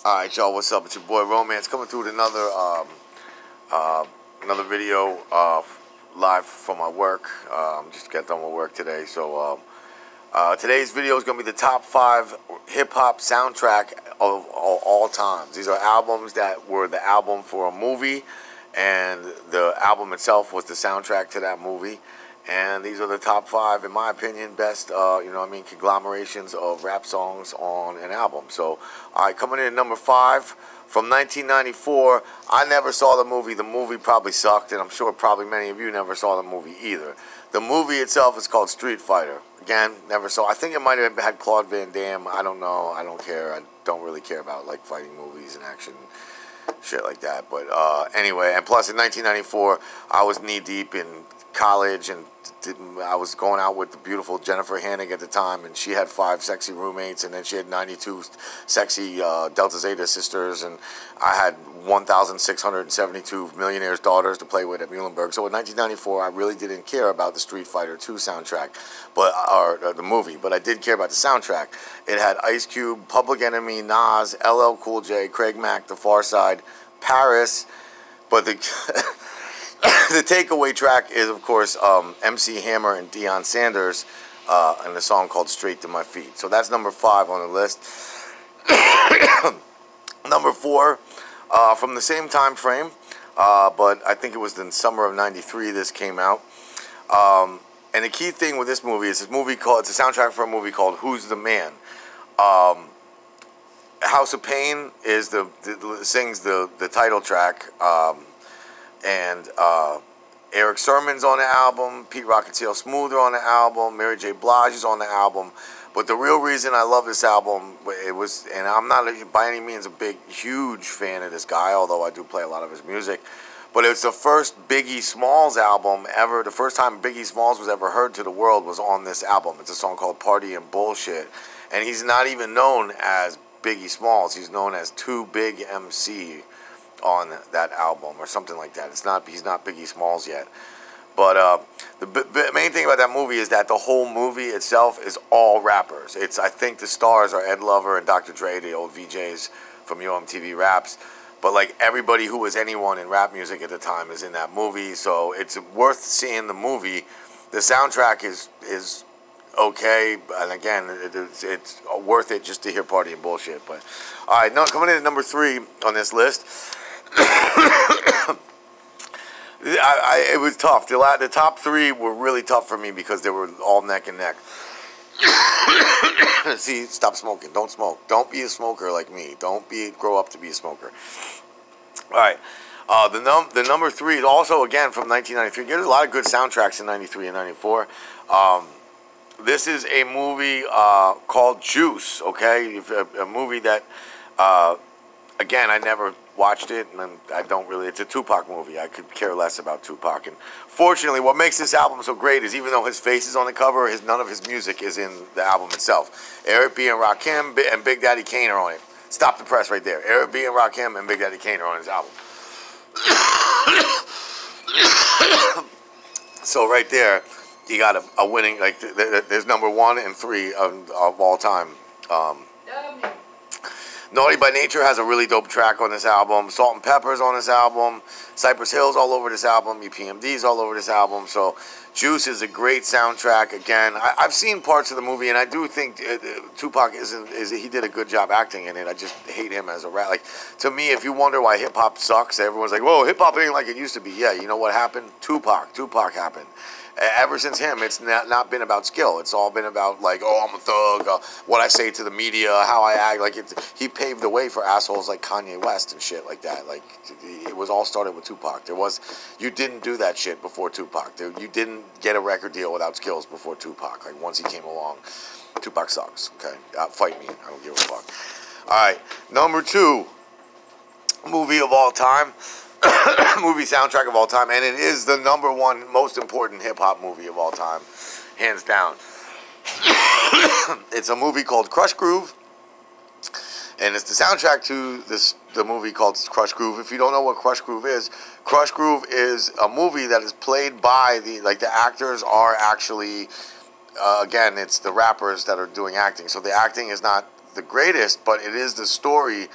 Alright, y'all, what's up? It's your boy ROMANTZ coming through with another video live from my work. Just got done with work today. So today's video is going to be the top 5 hip-hop soundtrack of all times. These are albums that were the album for a movie, and the album itself was the soundtrack to that movie. And these are the top 5, in my opinion, best, conglomerations of rap songs on an album. So, coming in at number 5, from 1994, I never saw the movie. The movie probably sucked, and I'm sure probably many of you never saw the movie either. The movie itself is called Street Fighter. Again, never saw. I think it might have had Claude Van Damme. I don't know. I don't care. I don't really care about, like, fighting movies and action shit like that. But anyway, and plus in 1994, I was knee-deep in college, and I was going out with the beautiful Jennifer Hannig at the time, and she had 5 sexy roommates, and then she had 92 sexy Delta Zeta sisters, and I had 1,672 millionaires' daughters to play with at Muhlenberg. So in 1994, I really didn't care about the Street Fighter 2 soundtrack, or the movie, but I did care about the soundtrack. It had Ice Cube, Public Enemy, Nas, LL Cool J, Craig Mack, The Pharcyde, Paris, but the the takeaway track is, of course, MC Hammer and Deion Sanders, and the song called Straight to My Feet. So that's number 5 on the list. Number 4, from the same time frame, but I think it was in summer of '93 this came out. And the key thing with this movie is it's a soundtrack for a movie called Who's the Man. House of Pain is sings the title track. And Eric Sermon's on the album, Pete Rock and CL Smooth are on the album, Mary J. Blige is on the album. But the real reason I love this album, and I'm not by any means a huge fan of this guy, although I do play a lot of his music, but it's the first Biggie Smalls album ever. The first time Biggie Smalls was ever heard to the world was on this album. It's a song called Party and Bullshit. And he's not even known as Biggie Smalls. He's known as Too Big MC on that album or something like that. He's not Biggie Smalls yet. But the main thing about that movie is that the whole movie itself is all rappers. I think the stars are Ed Lover and Dr. Dre, the old VJs from UMTV Raps. But like everybody who was anyone in rap music at the time is in that movie, so it's worth seeing the movie. The soundtrack is okay, and again, it's worth it just to hear Party and Bullshit. But all right, coming in at number 3 on this list. It was tough. The top 3 were really tough for me because they were all neck and neck. See, stop smoking. Don't smoke. Don't be a smoker like me. Grow up to be a smoker. All right. The number 3 is also, again, from 1993. There's a lot of good soundtracks in 93 and 94. This is a movie called Juice, okay? A movie that, again, I never watched it, and I don't really. It's a Tupac movie. I could care less about Tupac. And fortunately, what makes this album so great is even though his face is on the cover, none of his music is in the album itself. Eric B. and Rakim and Big Daddy Kane are on it. Stop the press right there. Eric B. and Rakim and Big Daddy Kane are on his album. So right there, you got a winning. Like there's number 1 and 3 of all time. Naughty by Nature has a really dope track on this album. Salt and Pepper's on this album. Cypress Hill's all over this album. EPMD's all over this album. So Juice is a great soundtrack. Again, I've seen parts of the movie, and I do think Tupac he did a good job acting in it. I just hate him as a rap. Like, to me, if you wonder why hip-hop sucks, everyone's like, whoa, hip-hop ain't like it used to be. Yeah, you know what happened? Tupac happened. Ever since him, it's not been about skill. It's all been about, like, oh, I'm a thug, what I say to the media, how I act. Like, he paved the way for assholes like Kanye West and shit like that. Like, it was all started with Tupac. You didn't do that shit before Tupac. You didn't get a record deal without skills before Tupac. Like, once he came along, Tupac sucks, okay? Fight me. I don't give a fuck. All right, number 2, movie of all time. Movie soundtrack of all time, and it is the number 1 most important hip-hop movie of all time, hands down. It's a movie called Crush Groove, and it's the soundtrack to the movie called Crush Groove. If you don't know what Crush Groove is a movie that is played by the actors are actually, again, it's the rappers that are doing acting, so the acting is not the greatest, but it is the story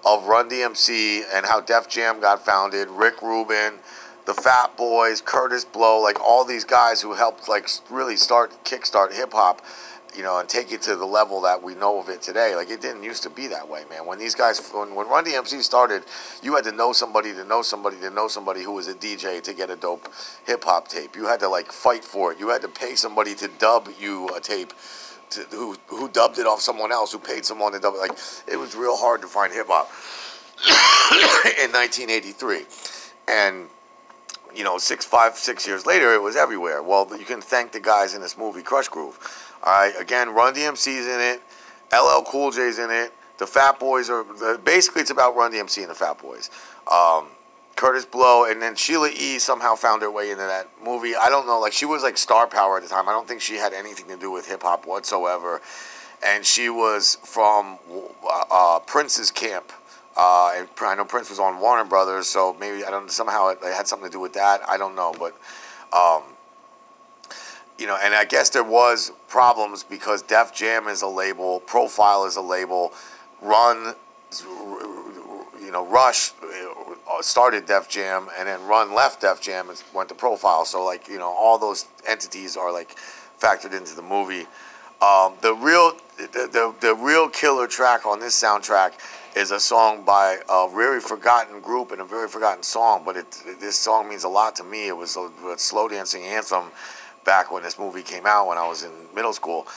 of Run DMC and how Def Jam got founded, Rick Rubin, the Fat Boys, Curtis Blow, like all these guys who helped like really kickstart hip hop, you know, and take it to the level that we know of it today. Like, it didn't used to be that way, man. When these guys, when Run DMC started, you had to know somebody to know somebody to know somebody who was a DJ to get a dope hip hop tape. You had to like fight for it. You had to pay somebody to dub you a tape, who dubbed it off someone else, who paid someone to dub it. Like, it was real hard to find hip hop in 1983, and you know, 6 years later, it was everywhere. Well, you can thank the guys in this movie, Crush Groove. All right, again, Run DMC's in it, LL Cool J's in it, the Fat Boys are, basically it's about Run DMC and the Fat Boys. Curtis Blow, and then Sheila E. somehow found her way into that movie. I don't know, like, she was like star power at the time. I don't think she had anything to do with hip-hop whatsoever. And she was from Prince's camp. And I know Prince was on Warner Brothers, so maybe, I don't, somehow it had something to do with that. I don't know, but, you know, and I guess there was problems because Def Jam is a label, Profile is a label, Run, you know, Rush started Def Jam, and then Run left Def Jam and went to Profile. So, like, you know, all those entities are like factored into the movie. The real killer track on this soundtrack is a song by a very forgotten group and a very forgotten song, but this song means a lot to me. It was a slow dancing anthem back when this movie came out when I was in middle school.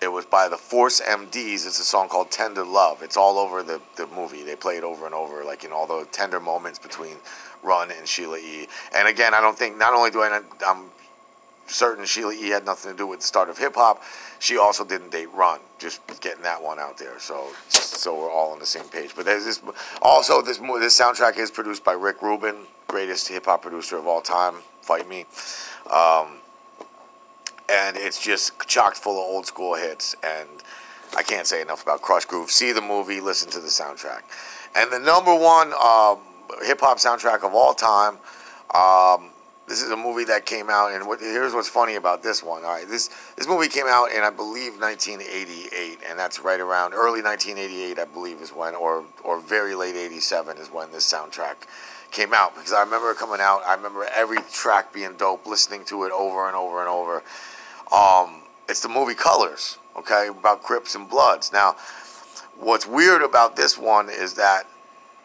It was by the Force MDs. It's a song called Tender Love. It's all over the movie. They play it over and over, like in all the tender moments between Run and Sheila E. And again, I don't think, not only do I'm certain Sheila E. had nothing to do with the start of hip-hop, she also didn't date Run. Just getting that one out there, so we're all on the same page. But there's this, also this soundtrack is produced by Rick Rubin, greatest hip-hop producer of all time, fight me. And it's just chock full of old school hits, and I can't say enough about Crush Groove. See the movie, listen to the soundtrack. And the number one hip-hop soundtrack of all time, this is a movie that came out, and here's what's funny about this one. All right, this movie came out in, I believe, 1988, and that's right around early 1988, I believe, is when, or very late 87 is when this soundtrack came out. Because I remember it coming out, I remember every track being dope, listening to it over and over and over. It's the movie Colors, okay, about Crips and Bloods. Now, what's weird about this one is that,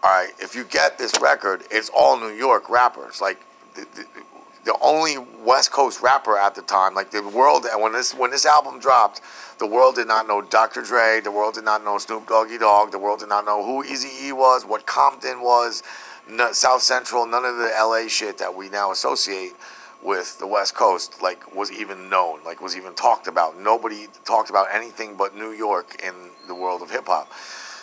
all right, if you get this record, it's all New York rappers. Like, the only West Coast rapper at the time, like the world, when this album dropped, the world did not know Dr. Dre, the world did not know Snoop Doggy Dogg, the world did not know who Eazy-E was, what Compton was, South Central, none of the LA shit that we now associate with the West Coast, like, was even known, like, was even talked about. Nobody talked about anything but New York in the world of hip-hop.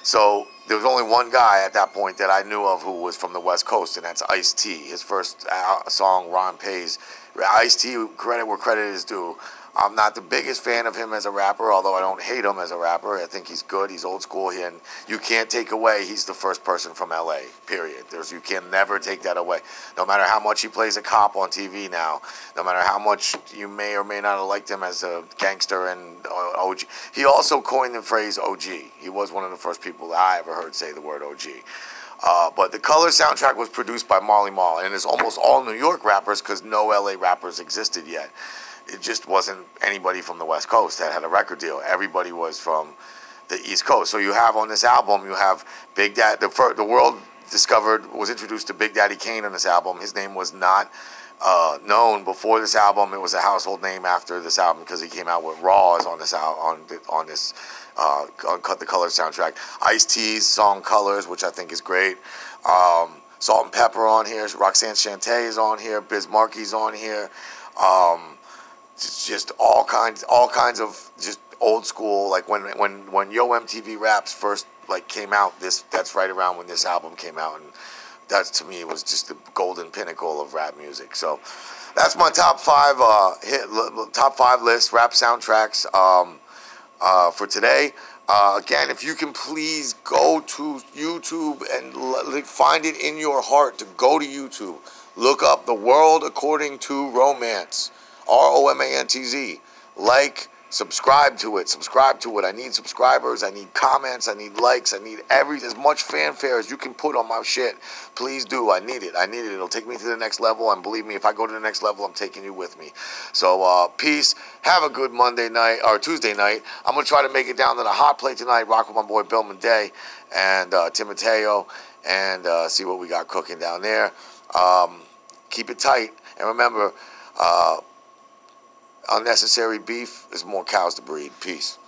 So there was only one guy at that point that I knew of who was from the West Coast, and that's Ice-T. His first song, Ron Pays. Ice-T, credit where credit is due. I'm not the biggest fan of him as a rapper, although I don't hate him as a rapper. I think he's good. He's old school. And you can't take away he's the first person from L.A., period. You can never take that away. No matter how much he plays a cop on TV now, no matter how much you may or may not have liked him as a gangster and OG. He also coined the phrase OG. He was one of the first people that I ever heard say the word OG. But the Color soundtrack was produced by Marley Marl, and it's almost all New York rappers because no L.A. rappers existed yet. It just wasn't anybody from the West Coast that had a record deal. Everybody was from the East Coast. So you have on this album, you have Big Daddy. The world was introduced to Big Daddy Kane on this album. His name was not known before this album. It was a household name after this album because he came out with Raws on this Cut the Color soundtrack. Ice-T's song Colors, which I think is great. Salt and Pepper on here. Roxanne Shante is on here. Biz Markie's on here. It's just all kinds of just old school. Like when Yo MTV Raps first like came out, that's right around when this album came out, and that to me was just the golden pinnacle of rap music. So that's my top five list rap soundtracks for today. Again, if you can please go to YouTube and find it in your heart to go to YouTube, look up The World According to Romantz. ROMANTZ. Like, Subscribe to it. Subscribe to it. I need subscribers. I need comments. I need likes. I need as much fanfare as you can put on my shit. Please do. I need it. I need it. It'll take me to the next level. And believe me, if I go to the next level, I'm taking you with me. So, peace. Have a good Monday night or Tuesday night. I'm going to try to make it down to the hot plate tonight. Rock with my boy Bill Day and Tim Mateo. And see what we got cooking down there. Keep it tight. And remember, unnecessary beef is more cows to breed. Peace.